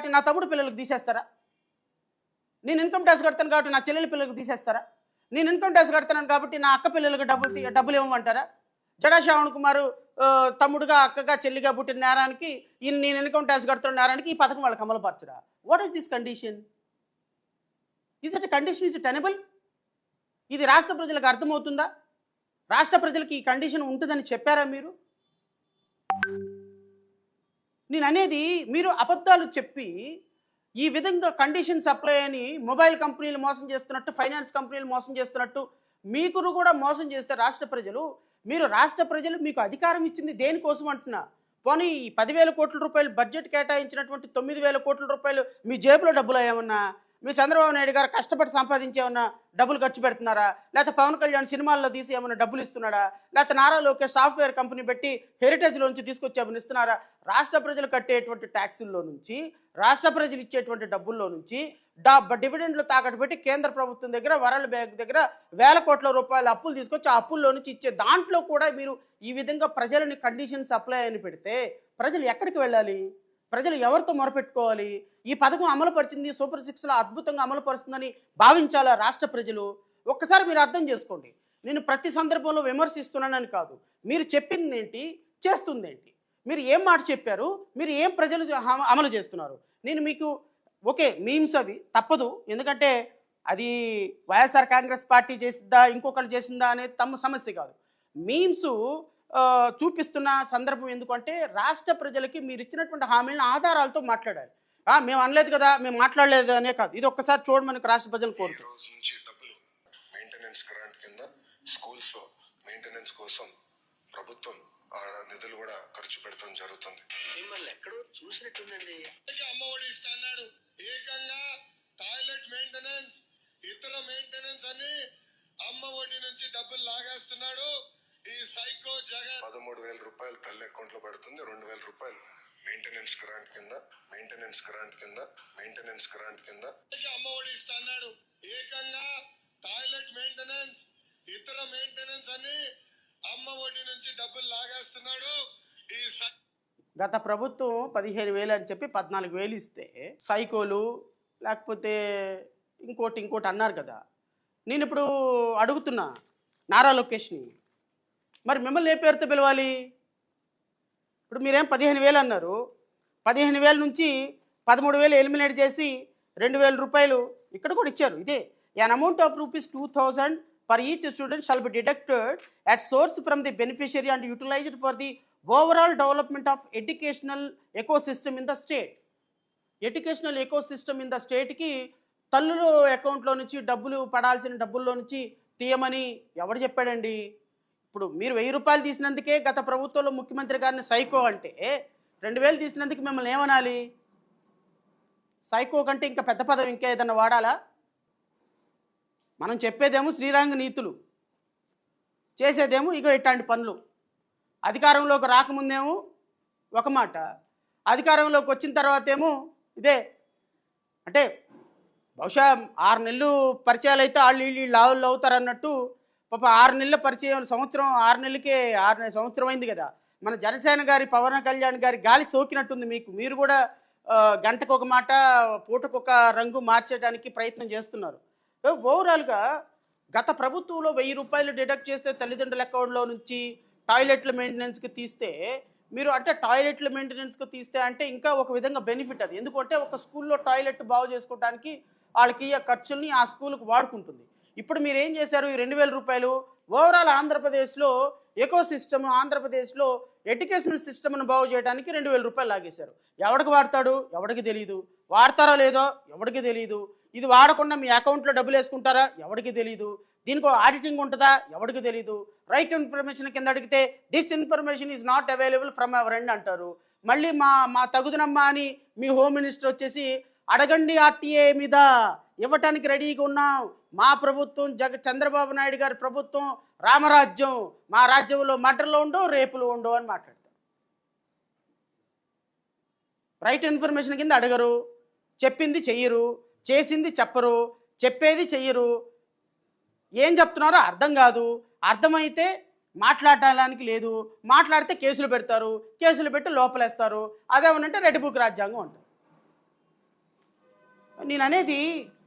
కాబట్టి నా తమ్ముడు పిల్లలకు తీసేస్తారా? నేను ఇన్కమ్ ట్యాక్స్ కడతాను కాబట్టి నా చెల్లెల పిల్లలకు తీసేస్తారా? నేను ఇన్కమ్ ట్యాక్స్ కడతాను కాబట్టి నా అక్క పిల్లలకు డబ్బులు ఇవ్వమంటారా? జడా శ్రావణ్ కుమార్ తమ్ముడుగా అక్కగా చెల్లిగా పుట్టిన నేరానికి నేను ఇన్కమ్ ట్యాక్స్ కడుతున్న నేరానికి ఈ పథకం వాళ్ళకి అమలుపరచరా? What is this condition? Is it condition? Is it tenable? ఇది రాష్ట్ర ప్రజలకు అర్థమవుతుందా? రాష్ట్ర ప్రజలకు ఈ కండిషన్ ఉంటుందని చెప్పారా మీరు? నేను అనేది, మీరు అబద్ధాలు చెప్పి ఈ విధంగా కండిషన్స్ అప్లై అని మొబైల్ కంపెనీలు మోసం చేస్తున్నట్టు, ఫైనాన్స్ కంపెనీలు మోసం చేస్తున్నట్టు మీకు కూడా మోసం చేస్తే రాష్ట్ర ప్రజలు, రాష్ట్ర ప్రజలు మీకు అధికారం ఇచ్చింది దేనికోసం అంటున్నా? పోనీ ఈ 10,000 కోట్ల రూపాయలు బడ్జెట్ కేటాయించినటువంటి 9,000 కోట్ల రూపాయలు మీ జేబులో డబ్బులు ఏమన్నా? మీ చంద్రబాబు నాయుడు గారు కష్టపడి సంపాదించి ఏమన్నా డబ్బులు ఖర్చు పెడుతున్నారా? లేకపోతే పవన్ కళ్యాణ్ సినిమాల్లో తీసి ఏమన్నా డబ్బులు ఇస్తున్నాడా? లేకపోతే నారా లోకేష్ సాఫ్ట్వేర్ కంపెనీ పెట్టి హెరిటేజ్లోంచి తీసుకొచ్చి ఏమైనా ఇస్తున్నారా? రాష్ట్ర ప్రజలు కట్టేటువంటి ట్యాక్సుల్లో నుంచి, రాష్ట్ర ప్రజలు ఇచ్చేటువంటి డబ్బుల్లో నుంచి డివిడెండ్లు తాకట్టు పెట్టి కేంద్ర ప్రభుత్వం దగ్గర, వరల్డ్ బ్యాంక్ దగ్గర వేల కోట్ల రూపాయల అప్పులు తీసుకొచ్చి ఆ అప్పుల్లో నుంచి ఇచ్చే దాంట్లో కూడా మీరు ఈ విధంగా ప్రజలని కండిషన్స్ అప్లై అని పెడితే ప్రజలు ఎక్కడికి వెళ్ళాలి? ప్రజలు ఎవరితో మొరపెట్టుకోవాలి? ఈ పథకం అమలు పరిచింది, సూపర్ 6లో అద్భుతంగా అమలు పరుస్తుందని భావించాలా రాష్ట్ర ప్రజలు? ఒక్కసారి మీరు అర్థం చేసుకోండి. నేను ప్రతి సందర్భంలో విమర్శిస్తున్నానని కాదు, మీరు చెప్పింది ఏంటి, చేస్తుంది ఏంటి, మీరు ఏం మాట చెప్పారు, మీరు ఏం ప్రజలు అమలు చేస్తున్నారు? నేను మీకు ఓకే, మీమ్స్ అవి తప్పదు, ఎందుకంటే అది వైఎస్ఆర్ కాంగ్రెస్ పార్టీ చేసిందా ఇంకొకరు చేసిందా అనేది తమ సమస్య కాదు. మీమ్స్ చూపిస్తున్న సందర్భం ఎందుకంటే రాష్ట్ర ప్రజలకి మీరు ఇచ్చినటువంటి హామీలను ఆధారాలతో మాట్లాడాలి. మేము అనలేదు కదా, మేము మాట్లాడలేదు అనే కాదు, ఇది ఒక్కసారి చూడమని రాష్ట్ర ప్రజలు కోరుతారు. మెయింటెనెన్స్ గ్రాంట్ కింద స్కూల్స్ లో మెయింటెనెన్స్ కోసం ప్రభుత్వం ఆ నిధులు కూడా ఖర్చు పెడతాం జరుగుతుంది. మిమ్మల్ని ఎక్కడో చూసినట్టుందండి. అమ్మఒడి ఇస్తాడు, ఏకంగా టాయిలెట్ మెయింటెనెన్స్, ఇతర మెయింటెనెన్స్ అని అమ్మఒడి నుంచి డబ్బులు లాగేస్తున్నాడు ఈ సైకో జగన్. 13,000 రూపాయలు తల్లి అకౌంట్ లో పడుతుంది, 2,000 రూపాయలు మెయింటెనెన్స్ గ్రాంట్ కింద అమ్మఒడి ఇస్తాడు, ఏకంగా టాయిలెట్ మెయింటెనెన్స్, ఇతర మెయింటెనెన్స్ అని అమ్మఒడి నుంచి డబ్బులు లాగేస్తున్నాడు ఈ గత ప్రభుత్వం 15,000 అని చెప్పి 14,000 ఇస్తే సైకోలు లేకపోతే ఇంకోటి అన్నారు కదా. నేను ఇప్పుడు అడుగుతున్నా నారా లోకేష్ని, మరి మిమ్మల్ని ఏ పేరుతో పిలవాలి? ఇప్పుడు మీరేం 15,000 అన్నారు, 15,000 నుంచి 13,000 ఎలిమినేట్ చేసి 2,000 రూపాయలు ఇక్కడ కూడా ఇచ్చారు. ఇదే an amount of ₹2,000 per each student shall be deducted at source from the beneficiary and utilized for the overall development of educational ecosystem in the state. Educational ecosystem in the స్టేట్కి తల్లుల అకౌంట్లో నుంచి డబ్బులు పడాల్సిన డబ్బుల్లో నుంచి తీయమని ఎవడు చెప్పాడండి? ఇప్పుడు మీరు 1,000 రూపాయలు తీసినందుకే గత ప్రభుత్వంలో ముఖ్యమంత్రి గారిని సైకో అంటే, 2,000 తీసినందుకు మిమ్మల్ని ఏమనాలి? సైకో కంటే ఇంకా పెద్ద పదం ఇంకా ఏదన్నా వాడాలా? మనం చెప్పేదేమో శ్రీరంగ నీతులు, చేసేదేమో ఇగో ఇట్లాంటి పనులు. అధికారంలోకి రాకముందేమో ఒక మాట, అధికారంలోకి వచ్చిన తర్వాత ఏమో ఇదే. అంటే బహుశా 6 నెలలు పరిచయాలు అయితే వాళ్ళు అవుతారన్నట్టు, పాప 6 నెలల పరిచయం, సంవత్సరం 6 నెలలకే 6 సంవత్సరం అయింది కదా. మన జనసేన గారి పవన్ కళ్యాణ్ గారి గాలి సోకినట్టుంది మీకు. మీరు కూడా గంటకు ఒక మాట, పూటకొక రంగు మార్చేయడానికి ప్రయత్నం చేస్తున్నారు. ఓవరాల్గా గత ప్రభుత్వంలో 1,000 రూపాయలు డిడక్ట్ చేస్తే తల్లిదండ్రుల అకౌంట్లో నుంచి టాయిలెట్ల మెయింటెనెన్స్కి తీస్తే, మీరు అంటే టాయిలెట్ల మెయింటెనెన్స్కి తీస్తే అంటే ఇంకా ఒక విధంగా బెనిఫిట్ అది. ఎందుకంటే ఒక స్కూల్లో టాయిలెట్ బాగు చేసుకోవడానికి వాళ్ళకి ఆ ఖర్చుల్ని ఆ స్కూల్కి వాడుకుంటుంది. ఇప్పుడు మీరు ఏం చేశారు? ఈ 2,000 రూపాయలు ఓవరాల్ ఆంధ్రప్రదేశ్లో ఎకోసిస్టమ్, ఆంధ్రప్రదేశ్లో ఎడ్యుకేషనల్ సిస్టమ్ను బాగు చేయడానికి 2,000 రూపాయలు లాగేశారు. ఎవడికి వాడతాడు? ఎవడికి తెలియదు. వాడతారో లేదో ఎవడికి తెలియదు. ఇది వాడకుండా మీ అకౌంట్లో డబ్బులు వేసుకుంటారా? ఎవడికి తెలియదు. దీనికి ఆడిటింగ్ ఉంటుందా? ఎవడికి తెలియదు. రైట్ ఇన్ఫర్మేషన్ కింద అడిగితే this information is not available from our end అంటారు. మళ్ళీ మా తగుదనమ్మా అని మీ హోమ్ మినిస్టర్ వచ్చేసి అడగండి ఆర్టీఏ మీద ఇవ్వటానికి రెడీగా ఉన్నాం, మా ప్రభుత్వం చంద్రబాబు నాయుడు గారి ప్రభుత్వం రామరాజ్యం, మా రాజ్యంలో మర్డర్లు ఉండవు, రేపులు ఉండవు అని మాట్లాడతారు. రైట్ ఇన్ఫర్మేషన్ కింద అడగరు, చెప్పింది చెయ్యరు, చేసింది చెప్పరు, చెప్పేది చెయ్యరు. ఏం చెప్తున్నారో అర్థం కాదు. అర్థమైతే మాట్లాడటానికి లేదు, మాట్లాడితే కేసులు పెడతారు, కేసులు పెట్టి లోపలేస్తారు. అదేమనంటే రెడ్ బుక్ రాజ్యాంగం అంటారు. నేను అనేది